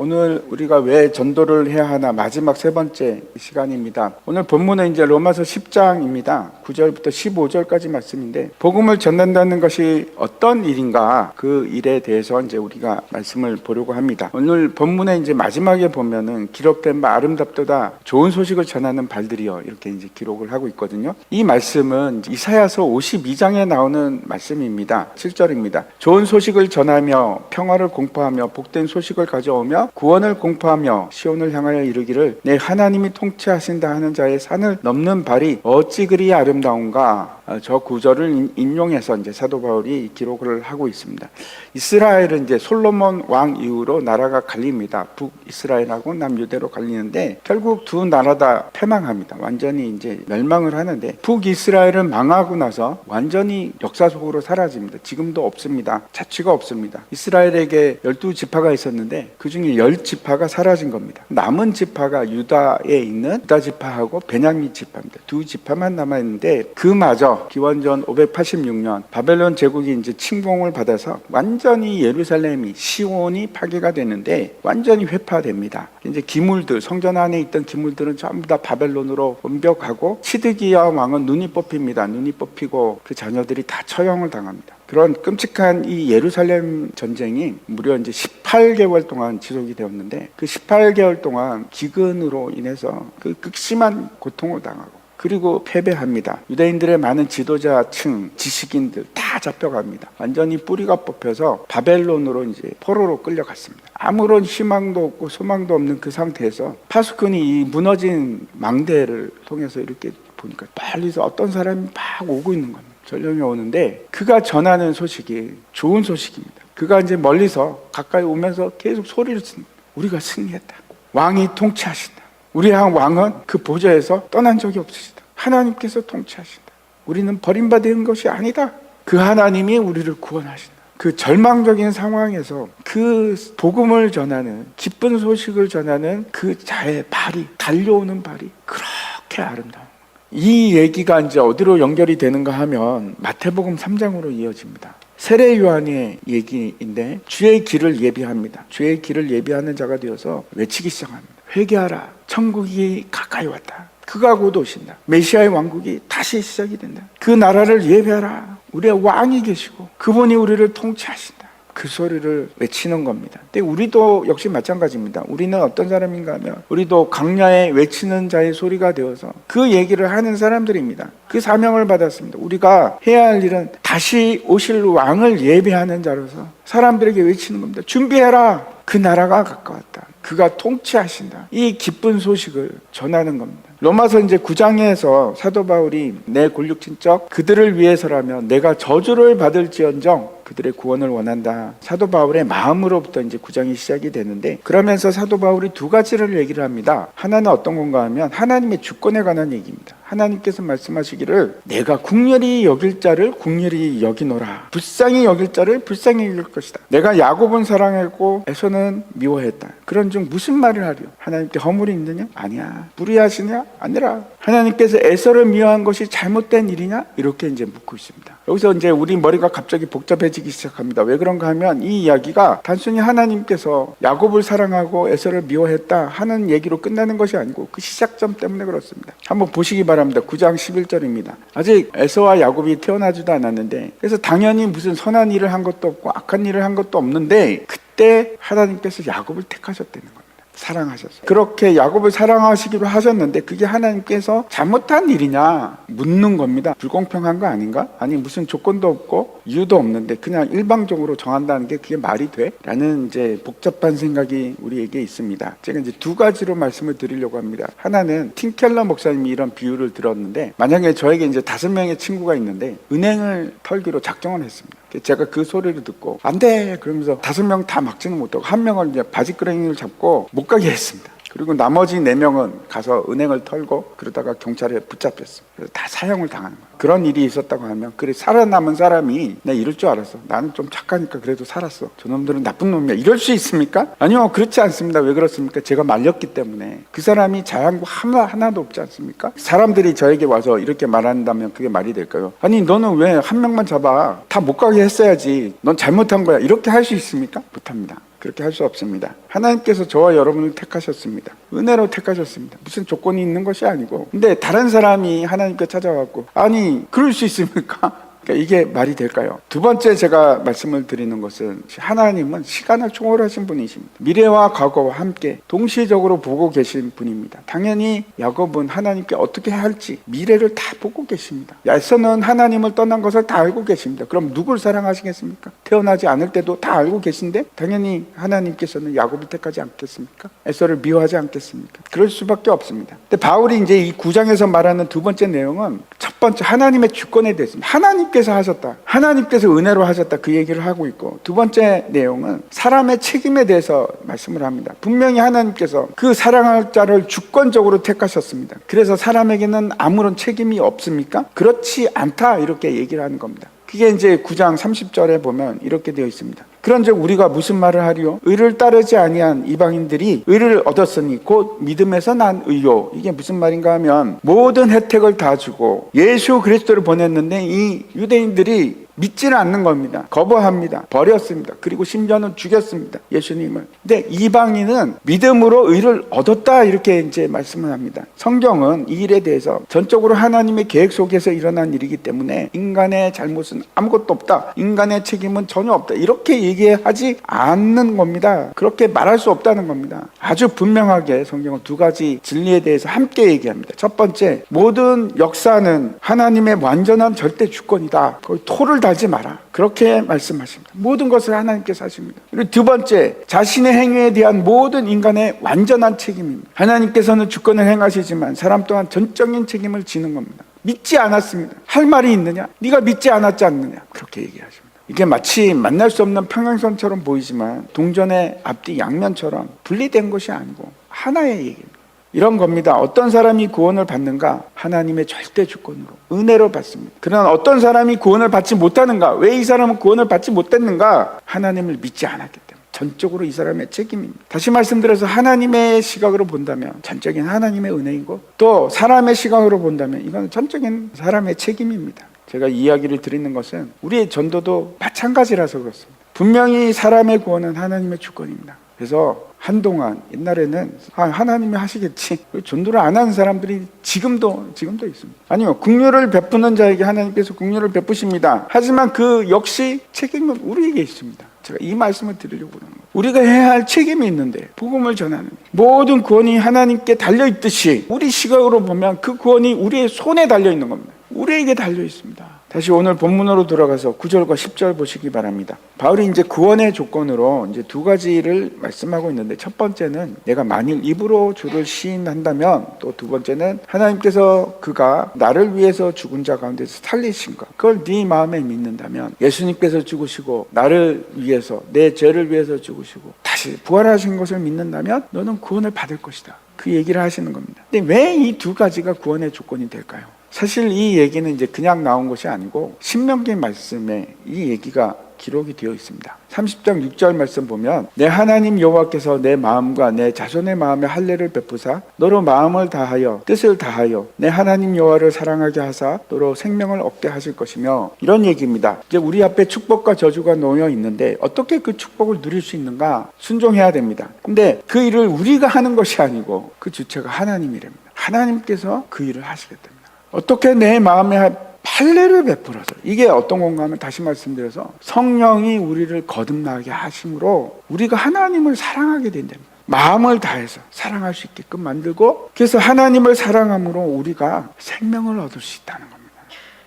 오늘 우리가 왜 전도를 해야 하나 마지막 세 번째 시간입니다. 오늘 본문은 이제 로마서 10장입니다. 9절부터 15절까지 말씀인데, 복음을 전한다는 것이 어떤 일인가, 그 일에 대해서 이제 우리가 말씀을 보려고 합니다. 오늘 본문에 이제 마지막에 보면은 기록된 바 아름답도다 좋은 소식을 전하는 발들이여, 이렇게 이제 기록을 하고 있거든요. 이 말씀은 이사야서 52장에 나오는 말씀입니다. 7절입니다. 좋은 소식을 전하며 평화를 공포하며 복된 소식을 가져오며 구원을 공포하며 시온을 향하여 이르기를 내 하나님이 통치하신다 하는 자의 산을 넘는 발이 어찌 그리 아름다운가. 저 구절을 인용해서 이제 사도 바울이 기록을 하고 있습니다. 이스라엘은 이제 솔로몬 왕 이후로 나라가 갈립니다. 북이스라엘하고 남유대로 갈리는데 결국 두 나라 다 패망합니다. 완전히 이제 멸망을 하는데, 북이스라엘은 망하고 나서 완전히 역사 속으로 사라집니다. 지금도 없습니다. 자취가 없습니다. 이스라엘에게 12지파가 있었는데 그 중에 10지파가 사라진 겁니다. 남은 지파가 유다에 있는 유다 지파하고 베냐민 지파입니다. 두 지파만 남아있는데, 그마저 기원전 586년 바벨론 제국이 이제 침공을 받아서 완전히 예루살렘이, 시온이 파괴가 되는데 완전히 회파됩니다. 이제 기물들, 성전 안에 있던 기물들은 전부 다 바벨론으로 옮겨가고, 시드기야 왕은 눈이 뽑힙니다. 눈이 뽑히고 그 자녀들이 다 처형을 당합니다. 그런 끔찍한 이 예루살렘 전쟁이 무려 이제 18개월 동안 지속이 되었는데, 그 18개월 동안 기근으로 인해서 그 극심한 고통을 당하고, 그리고 패배합니다. 유대인들의 많은 지도자층, 지식인들 다 잡혀갑니다. 완전히 뿌리가 뽑혀서 바벨론으로 이제 포로로 끌려갔습니다. 아무런 희망도 없고 소망도 없는 그 상태에서 파수꾼이 이 무너진 망대를 통해서 이렇게 보니까 멀리서 어떤 사람이 막 오고 있는 겁니다. 전령이 오는데 그가 전하는 소식이 좋은 소식입니다. 그가 이제 멀리서 가까이 오면서 계속 소리를 칩니다. 우리가 승리했다. 왕이 통치하신다. 우리 왕은 그 보좌에서 떠난 적이 없으시다. 하나님께서 통치하신다. 우리는 버림받은 것이 아니다. 그 하나님이 우리를 구원하신다. 그 절망적인 상황에서 그 복음을 전하는, 기쁜 소식을 전하는 그 자의 발이, 달려오는 발이 그렇게 아름다워. 이 얘기가 이제 어디로 연결이 되는가 하면 마태복음 3장으로 이어집니다. 세례 요한의 얘기인데, 주의 길을 예비합니다. 주의 길을 예비하는 자가 되어서 외치기 시작합니다. 회개하라. 천국이 가까이 왔다. 그가 곧 오신다. 메시아의 왕국이 다시 시작이 된다. 그 나라를 예배하라. 우리의 왕이 계시고 그분이 우리를 통치하신다. 그 소리를 외치는 겁니다. 근데 우리도 역시 마찬가지입니다. 우리는 어떤 사람인가 하면 우리도 강야에 외치는 자의 소리가 되어서 그 얘기를 하는 사람들입니다. 그 사명을 받았습니다. 우리가 해야 할 일은 다시 오실 왕을 예배하는 자로서 사람들에게 외치는 겁니다. 준비해라. 그 나라가 가까웠다. 그가 통치하신다. 이 기쁜 소식을 전하는 겁니다. 로마서 이제 9장에서 사도 바울이 내 골육친적 그들을 위해서라면 내가 저주를 받을지언정 그들의 구원을 원한다. 사도 바울의 마음으로부터 이제 9장이 시작이 되는데, 그러면서 사도 바울이 두 가지를 얘기를 합니다. 하나는 어떤 건가 하면 하나님의 주권에 관한 얘기입니다. 하나님께서 말씀하시기를 내가 긍휼히 여길 자를 긍휼히 여기노라. 불쌍히 여길 자를 불쌍히 여길 것이다. 내가 야곱은 사랑했고 에서는 미워했다. 그런즉 무슨 말을 하려? 하나님께 허물이 있느냐? 아니야. 불의하시냐? 아니라. 하나님께서 에서를 미워한 것이 잘못된 일이냐? 이렇게 이제 묻고 있습니다. 여기서 이제 우리 머리가 갑자기 복잡해지기 시작합니다. 왜 그런가 하면 이 이야기가 단순히 하나님께서 야곱을 사랑하고 에서를 미워했다 하는 얘기로 끝나는 것이 아니고 그 시작점 때문에 그렇습니다. 한번 보시기 바랍니다. 9장 11절입니다. 아직 에서와 야곱이 태어나지도 않았는데, 그래서 당연히 무슨 선한 일을 한 것도 없고 악한 일을 한 것도 없는데, 그때 하나님께서 야곱을 택하셨다는 겁니다. 사랑하셨어요. 그렇게 야곱을 사랑하시기로 하셨는데 그게 하나님께서 잘못한 일이냐 묻는 겁니다. 불공평한 거 아닌가? 아니 무슨 조건도 없고 이유도 없는데 그냥 일방적으로 정한다는 게 그게 말이 돼? 라는 이제 복잡한 생각이 우리에게 있습니다. 제가 이제 두 가지로 말씀을 드리려고 합니다. 하나는 팀 켈러 목사님이 이런 비유를 들었는데, 만약에 저에게 이제 5명의 친구가 있는데 은행을 털기로 작정을 했습니다. 제가 그 소리를 듣고 안 돼! 그러면서 5명 다 막지는 못하고 한 명을 이제 바지끄레기를 잡고 못 가게 했습니다. 그리고 나머지 4명은 가서 은행을 털고 그러다가 경찰에 붙잡혔어요. 그래서 다 사형을 당하는 거예요. 그런 일이 있었다고 하면, 그래 살아남은 사람이 나 이럴 줄 알았어. 나는 좀 착하니까 그래도 살았어. 저놈들은 나쁜 놈이야. 이럴 수 있습니까? 아니요, 그렇지 않습니다. 왜 그렇습니까? 제가 말렸기 때문에. 그 사람이 자양고 하나도 없지 않습니까? 사람들이 저에게 와서 이렇게 말한다면 그게 말이 될까요? 아니 너는 왜 한 명만 잡아? 다 못 가게 했어야지. 넌 잘못한 거야. 이렇게 할 수 있습니까? 못합니다. 그렇게 할 수 없습니다. 하나님께서 저와 여러분을 택하셨습니다. 은혜로 택하셨습니다. 무슨 조건이 있는 것이 아니고. 근데 다른 사람이 하나님께 찾아왔고, 아니 그럴 수 있습니까? 그러니까 이게 말이 될까요? 두 번째 제가 말씀을 드리는 것은, 하나님은 시간을 초월하신 분이십니다. 미래와 과거와 함께 동시적으로 보고 계신 분입니다. 당연히 야곱은 하나님께 어떻게 할지 미래를 다 보고 계십니다. 에서는 하나님을 떠난 것을 다 알고 계십니다. 그럼 누굴 사랑하시겠습니까? 태어나지 않을 때도 다 알고 계신데 당연히 하나님께서는 야곱을 택하지 않겠습니까? 에서를 미워하지 않겠습니까? 그럴 수밖에 없습니다. 근데 바울이 이제 이 9장에서 말하는 두 번째 내용은, 첫 번째 하나님의 주권에 대해서입니다. 하나님께서 하셨다, 하나님께서 은혜로 하셨다, 그 얘기를 하고 있고, 두 번째 내용은 사람의 책임에 대해서 말씀을 합니다. 분명히 하나님께서 그 사랑할 자를 주권적으로 택하셨습니다. 그래서 사람에게는 아무런 책임이 없습니까? 그렇지 않다, 이렇게 얘기를 하는 겁니다. 그게 이제 9장 30절에 보면 이렇게 되어 있습니다. 그런즉 우리가 무슨 말을 하리요? 의를 따르지 아니한 이방인들이 의를 얻었으니 곧 믿음에서 난 의요. 이게 무슨 말인가 하면, 모든 혜택을 다 주고 예수 그리스도를 보냈는데 이 유대인들이 믿지는 않는 겁니다. 거부합니다. 버렸습니다. 그리고 심지어는 죽였습니다, 예수님을. 근데 이방인은 믿음으로 의를 얻었다, 이렇게 이제 말씀을 합니다. 성경은 이 일에 대해서 전적으로 하나님의 계획 속에서 일어난 일이기 때문에 인간의 잘못은 아무것도 없다, 인간의 책임은 전혀 없다, 이렇게 얘기하지 않는 겁니다. 그렇게 말할 수 없다는 겁니다. 아주 분명하게 성경은 두 가지 진리에 대해서 함께 얘기합니다. 첫 번째, 모든 역사는 하나님의 완전한 절대 주권이다. 거기 토를 달지 마라, 그렇게 말씀하십니다. 모든 것을 하나님께서 하십니다. 그리고 두 번째, 자신의 행위에 대한 모든 인간의 완전한 책임입니다. 하나님께서는 주권을 행하시지만 사람 또한 전적인 책임을 지는 겁니다. 믿지 않았습니다. 할 말이 있느냐? 네가 믿지 않았지 않느냐? 그렇게 얘기하십니다. 이게 마치 만날 수 없는 평행선처럼 보이지만 동전의 앞뒤 양면처럼 분리된 것이 아니고 하나의 얘기입니다. 이런 겁니다. 어떤 사람이 구원을 받는가? 하나님의 절대 주권으로, 은혜로 받습니다. 그러나 어떤 사람이 구원을 받지 못하는가? 왜 이 사람은 구원을 받지 못했는가? 하나님을 믿지 않았기 때문에. 전적으로 이 사람의 책임입니다. 다시 말씀드려서 하나님의 시각으로 본다면 전적인 하나님의 은혜이고, 또 사람의 시각으로 본다면 이건 전적인 사람의 책임입니다. 제가 이 이야기를 드리는 것은 우리의 전도도 마찬가지라서 그렇습니다. 분명히 사람의 구원은 하나님의 주권입니다. 그래서 한동안 옛날에는 하나님이 하시겠지, 전도를 안 하는 사람들이 지금도 있습니다. 아니요, 긍휼을 베푸는 자에게 하나님께서 긍휼을 베푸십니다. 하지만 그 역시 책임은 우리에게 있습니다. 제가 이 말씀을 드리려고 하는 거예요. 우리가 해야 할 책임이 있는데, 복음을 전하는 모든 구원이 하나님께 달려있듯이 우리 시각으로 보면 그 구원이 우리의 손에 달려있는 겁니다. 우리에게 달려 있습니다. 다시 오늘 본문으로 돌아가서 9절과 10절 보시기 바랍니다. 바울이 이제 구원의 조건으로 이제 두 가지를 말씀하고 있는데, 첫 번째는 내가 만일 입으로 주를 시인한다면, 또 두 번째는 하나님께서 그가 나를 위해서 죽은 자 가운데서 살리신 것, 그걸 네 마음에 믿는다면, 예수님께서 죽으시고 나를 위해서, 내 죄를 위해서 죽으시고 다시 부활하신 것을 믿는다면 너는 구원을 받을 것이다, 그 얘기를 하시는 겁니다. 근데 왜 이 두 가지가 구원의 조건이 될까요? 사실 이 얘기는 이제 그냥 나온 것이 아니고 신명기 말씀에 이 얘기가 기록이 되어 있습니다. 30장 6절 말씀 보면, 내 하나님 여호와께서 내 마음과 내 자손의 마음에 할례를 베푸사 너로 마음을 다하여 뜻을 다하여 내 하나님 여호와를 사랑하게 하사 너로 생명을 얻게 하실 것이며, 이런 얘기입니다. 이제 우리 앞에 축복과 저주가 놓여 있는데 어떻게 그 축복을 누릴 수 있는가? 순종해야 됩니다. 근데 그 일을 우리가 하는 것이 아니고 그 주체가 하나님이랍니다. 하나님께서 그 일을 하시겠답니다. 어떻게 내 마음에 할례를 베풀어서, 이게 어떤 건가 하면, 다시 말씀드려서 성령이 우리를 거듭나게 하심으로 우리가 하나님을 사랑하게 된답니다. 마음을 다해서 사랑할 수 있게끔 만들고, 그래서 하나님을 사랑함으로 우리가 생명을 얻을 수 있다는 겁니다.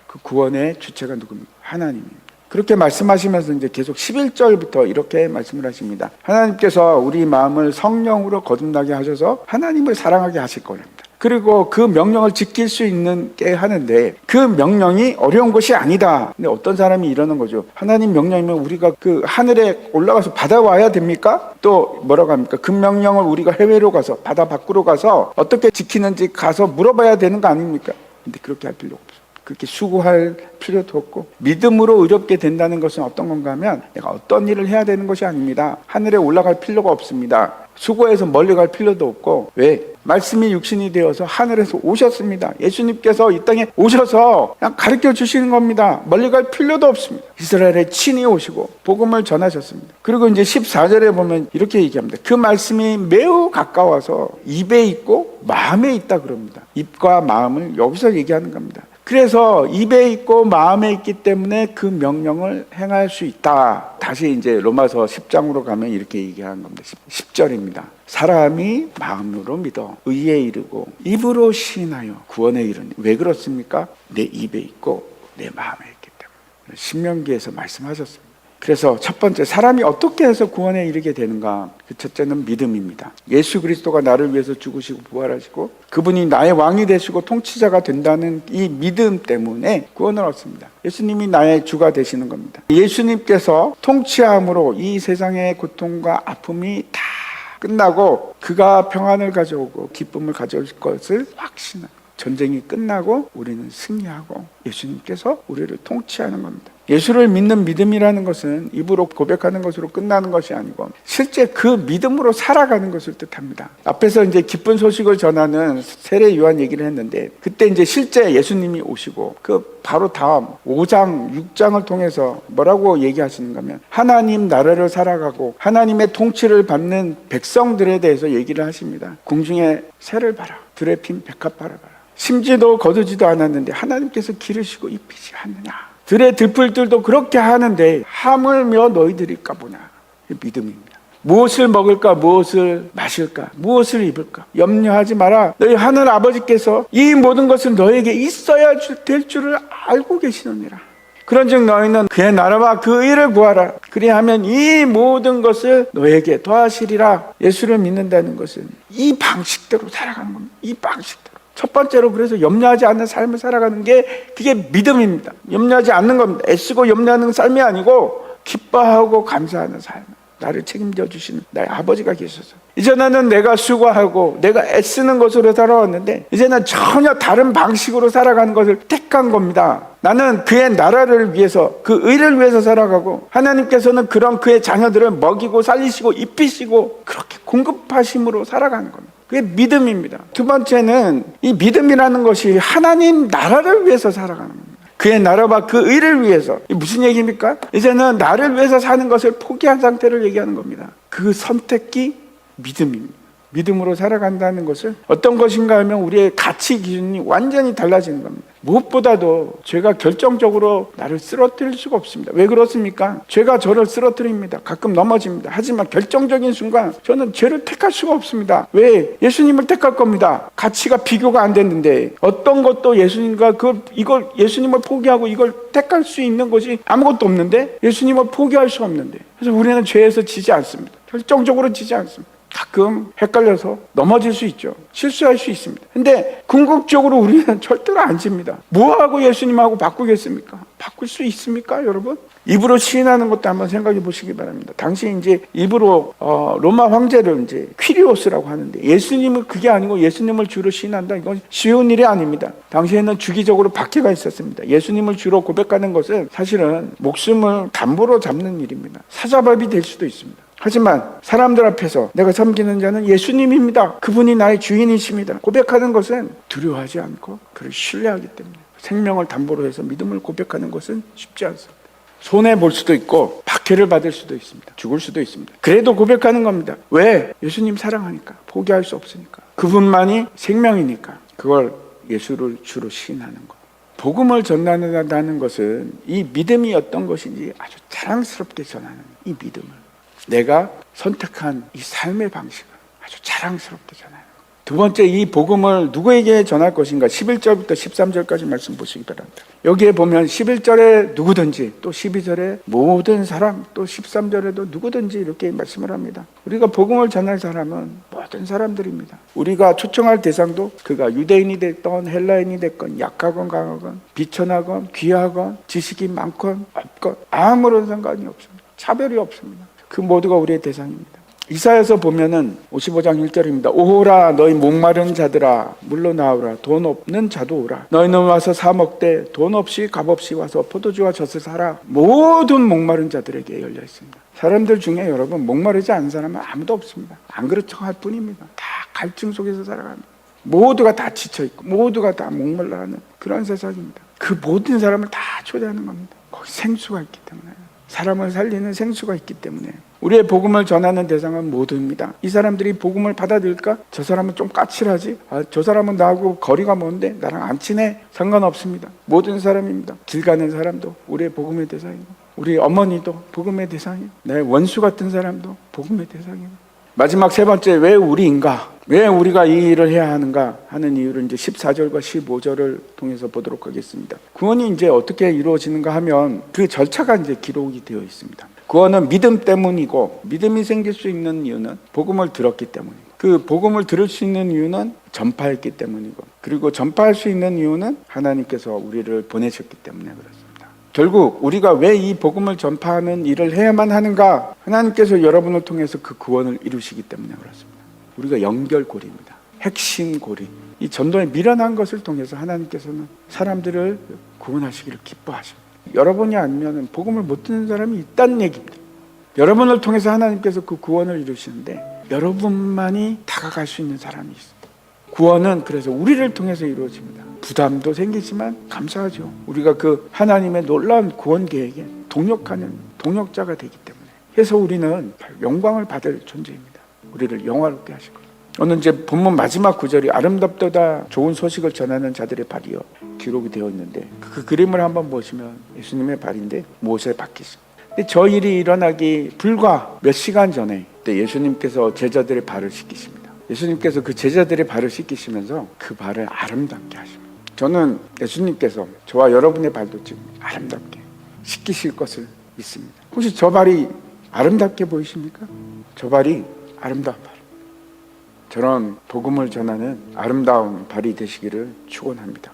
그 구원의 주체가 누굽니까? 하나님입니다. 그렇게 말씀하시면서 이제 계속 11절부터 이렇게 말씀을 하십니다. 하나님께서 우리 마음을 성령으로 거듭나게 하셔서 하나님을 사랑하게 하실 거랍니다. 그리고 그 명령을 지킬 수 있게 하는데, 그 명령이 어려운 것이 아니다. 근데 어떤 사람이 이러는 거죠. 하나님 명령이면 우리가 그 하늘에 올라가서 받아와야 됩니까? 또 뭐라고 합니까? 그 명령을 우리가 해외로 가서, 바다 밖으로 가서 어떻게 지키는지 가서 물어봐야 되는 거 아닙니까? 근데 그렇게 할 필요가 없어요. 그렇게 수고할 필요도 없고, 믿음으로 의롭게 된다는 것은 어떤 건가 하면 내가 어떤 일을 해야 되는 것이 아닙니다. 하늘에 올라갈 필요가 없습니다. 수고해서 멀리 갈 필요도 없고. 왜? 말씀이 육신이 되어서 하늘에서 오셨습니다. 예수님께서 이 땅에 오셔서 그냥 가르쳐 주시는 겁니다. 멀리 갈 필요도 없습니다. 이스라엘에 친히 오시고 복음을 전하셨습니다. 그리고 이제 14절에 보면 이렇게 얘기합니다. 그 말씀이 매우 가까워서 입에 있고 마음에 있다 그럽니다. 입과 마음을 여기서 얘기하는 겁니다. 그래서 입에 있고 마음에 있기 때문에 그 명령을 행할 수 있다. 다시 이제 로마서 10장으로 가면 이렇게 얘기하는 겁니다. 10절입니다. 사람이 마음으로 믿어 의에 이르고 입으로 시인하여 구원에 이르니. 왜 그렇습니까? 내 입에 있고 내 마음에 있기 때문에. 신명기에서 말씀하셨습니다. 그래서 첫 번째, 사람이 어떻게 해서 구원에 이르게 되는가? 그 첫째는 믿음입니다. 예수 그리스도가 나를 위해서 죽으시고 부활하시고 그분이 나의 왕이 되시고 통치자가 된다는 이 믿음 때문에 구원을 얻습니다. 예수님이 나의 주가 되시는 겁니다. 예수님께서 통치함으로 이 세상의 고통과 아픔이 다 끝나고 그가 평안을 가져오고 기쁨을 가져올 것을 확신합니다. 전쟁이 끝나고 우리는 승리하고 예수님께서 우리를 통치하는 겁니다. 예수를 믿는 믿음이라는 것은 입으로 고백하는 것으로 끝나는 것이 아니고 실제 그 믿음으로 살아가는 것을 뜻합니다. 앞에서 이제 기쁜 소식을 전하는 세례 요한 얘기를 했는데, 그때 이제 실제 예수님이 오시고 그 바로 다음 5장, 6장을 통해서 뭐라고 얘기하시는가 하면 하나님 나라를 살아가고 하나님의 통치를 받는 백성들에 대해서 얘기를 하십니다. 궁중에 새를 봐라, 들에 핀 백합화를 봐라. 심지도 거두지도 않았는데 하나님께서 기르시고 입히지 않느냐. 들의 들풀들도 그렇게 하는데 하물며 너희들이 까보냐. 믿음입니다. 무엇을 먹을까, 무엇을 마실까, 무엇을 입을까 염려하지 마라. 너희 하늘 아버지께서 이 모든 것을 너에게 있어야 될 줄을 알고 계시느니라. 그런즉 너희는 그의 나라와 그 의를 구하라. 그리하면 이 모든 것을 너에게 더하시리라. 예수를 믿는다는 것은 이 방식대로 살아가는 겁니다. 이 방식대로. 첫 번째로 그래서 염려하지 않는 삶을 살아가는 게 그게 믿음입니다. 염려하지 않는 겁니다. 애쓰고 염려하는 삶이 아니고 기뻐하고 감사하는 삶. 나를 책임져 주시는 나의 아버지가 계셔서 이제는 내가 수고하고 내가 애쓰는 것으로 살아왔는데 이제는 전혀 다른 방식으로 살아가는 것을 택한 겁니다. 나는 그의 나라를 위해서, 그 의를 위해서 살아가고 하나님께서는 그런 그의 자녀들을 먹이고 살리시고 입히시고 그렇게 공급하심으로 살아가는 겁니다. 그게 믿음입니다. 두 번째는 이 믿음이라는 것이 하나님 나라를 위해서 살아가는 겁니다. 그의 나라와 그 의를 위해서. 이게 무슨 얘기입니까? 이제는 나를 위해서 사는 것을 포기한 상태를 얘기하는 겁니다. 그 선택이 믿음입니다. 믿음으로 살아간다는 것은 어떤 것인가 하면 우리의 가치 기준이 완전히 달라지는 겁니다. 무엇보다도 죄가 결정적으로 나를 쓰러뜨릴 수가 없습니다. 왜 그렇습니까? 죄가 저를 쓰러뜨립니다. 가끔 넘어집니다. 하지만 결정적인 순간 저는 죄를 택할 수가 없습니다. 왜? 예수님을 택할 겁니다. 가치가 비교가 안 됐는데 어떤 것도 예수님과 이걸 예수님을 포기하고 이걸 택할 수 있는 것이 아무것도 없는데 예수님을 포기할 수 없는데, 그래서 우리는 죄에서 지지 않습니다. 결정적으로 지지 않습니다. 가끔 헷갈려서 넘어질 수 있죠. 실수할 수 있습니다. 근데 궁극적으로 우리는 절대로 안 집니다. 뭐하고 예수님하고 바꾸겠습니까? 바꿀 수 있습니까, 여러분? 입으로 시인하는 것도 한번 생각해 보시기 바랍니다. 당시 이제 입으로 로마 황제를 이제 퀴리오스라고 하는데, 예수님은 그게 아니고 예수님을 주로 시인한다. 이건 쉬운 일이 아닙니다. 당시에는 주기적으로 박해가 있었습니다. 예수님을 주로 고백하는 것은 사실은 목숨을 담보로 잡는 일입니다. 사자밥이 될 수도 있습니다. 하지만 사람들 앞에서 내가 섬기는 자는 예수님입니다. 그분이 나의 주인이십니다. 고백하는 것은 두려워하지 않고 그를 신뢰하기 때문에 생명을 담보로 해서 믿음을 고백하는 것은 쉽지 않습니다. 손해볼 수도 있고 박해를 받을 수도 있습니다. 죽을 수도 있습니다. 그래도 고백하는 겁니다. 왜? 예수님 사랑하니까. 포기할 수 없으니까. 그분만이 생명이니까. 그걸 예수를 주로 시인하는 것. 복음을 전한다는 것은 이 믿음이 어떤 것인지 아주 자랑스럽게 전하는 이 믿음을, 내가 선택한 이 삶의 방식을 아주 자랑스럽게 전하는 것. 두 번째, 이 복음을 누구에게 전할 것인가? 11절부터 13절까지 말씀 보시기 바랍니다. 여기에 보면 11절에 누구든지, 또 12절에 모든 사람, 또 13절에도 누구든지 이렇게 말씀을 합니다. 우리가 복음을 전할 사람은 모든 사람들입니다. 우리가 초청할 대상도 그가 유대인이 됐건 헬라인이 됐건 약하건 강하건 비천하건 귀하건 지식이 많건 없건 아무런 상관이 없습니다. 차별이 없습니다. 그 모두가 우리의 대상입니다. 이사야서 보면은 55장 1절입니다. 오호라 너희 목마른 자들아 물러 나오라. 돈 없는 자도 오라. 너희는 와서 사 먹되 돈 없이 값 없이 와서 포도주와 젖을 사라. 모든 목마른 자들에게 열려 있습니다. 사람들 중에 여러분 목마르지 않은 사람은 아무도 없습니다. 안 그렇죠 할 뿐입니다. 다 갈증 속에서 살아갑니다. 모두가 다 지쳐있고 모두가 다 목말라하는 그런 세상입니다. 그 모든 사람을 다 초대하는 겁니다. 거기 생수가 있기 때문에, 사람을 살리는 생수가 있기 때문에 우리의 복음을 전하는 대상은 모두입니다. 이 사람들이 복음을 받아들일까? 저 사람은 좀 까칠하지? 저 사람은 나하고 거리가 먼데 나랑 안 친해? 상관없습니다. 모든 사람입니다. 길 가는 사람도 우리의 복음의 대상이고, 우리 어머니도 복음의 대상이고, 내 원수 같은 사람도 복음의 대상이고. 마지막 세 번째, 왜 우리인가? 왜 우리가 이 일을 해야 하는가 하는 이유를 이제 14절과 15절을 통해서 보도록 하겠습니다. 구원이 이제 어떻게 이루어지는가 하면 그 절차가 이제 기록이 되어 있습니다. 구원은 믿음 때문이고, 믿음이 생길 수 있는 이유는 복음을 들었기 때문이고, 그 복음을 들을 수 있는 이유는 전파했기 때문이고, 그리고 전파할 수 있는 이유는 하나님께서 우리를 보내셨기 때문에 그렇습니다. 결국 우리가 왜 이 복음을 전파하는 일을 해야만 하는가? 하나님께서 여러분을 통해서 그 구원을 이루시기 때문에 그렇습니다. 우리가 연결고리입니다. 핵심고리. 이 전도에 미련한 것을 통해서 하나님께서는 사람들을 구원하시기를 기뻐하십니다. 여러분이 아니면 복음을 못 듣는 사람이 있다는 얘기입니다. 여러분을 통해서 하나님께서 그 구원을 이루시는데 여러분만이 다가갈 수 있는 사람이 있습니다. 구원은 그래서 우리를 통해서 이루어집니다. 부담도 생기지만 감사하죠. 우리가 그 하나님의 놀라운 구원 계획에 동역하는 동역자가 되기 때문에, 해서 우리는 영광을 받을 존재입니다. 우리를 영화롭게 하실 거예요. 오늘 이제 본문 마지막 구절이 아름답도다 좋은 소식을 전하는 자들의 발이요 기록이 되어 있는데, 그 그림을 한번 보시면 예수님의 발인데 못에 박히십니다. 근데 저 일이 일어나기 불과 몇 시간 전에 예수님께서 제자들의 발을 씻기십니다. 예수님께서 그 제자들의 발을 씻기시면서 그 발을 아름답게 하십니다. 저는 예수님께서 저와 여러분의 발도 지금 아름답게 씻기실 것을 믿습니다. 혹시 저 발이 아름답게 보이십니까? 저 발이 아름다운 발, 저런 복음을 전하는 아름다운 발이 되시기를 축원합니다.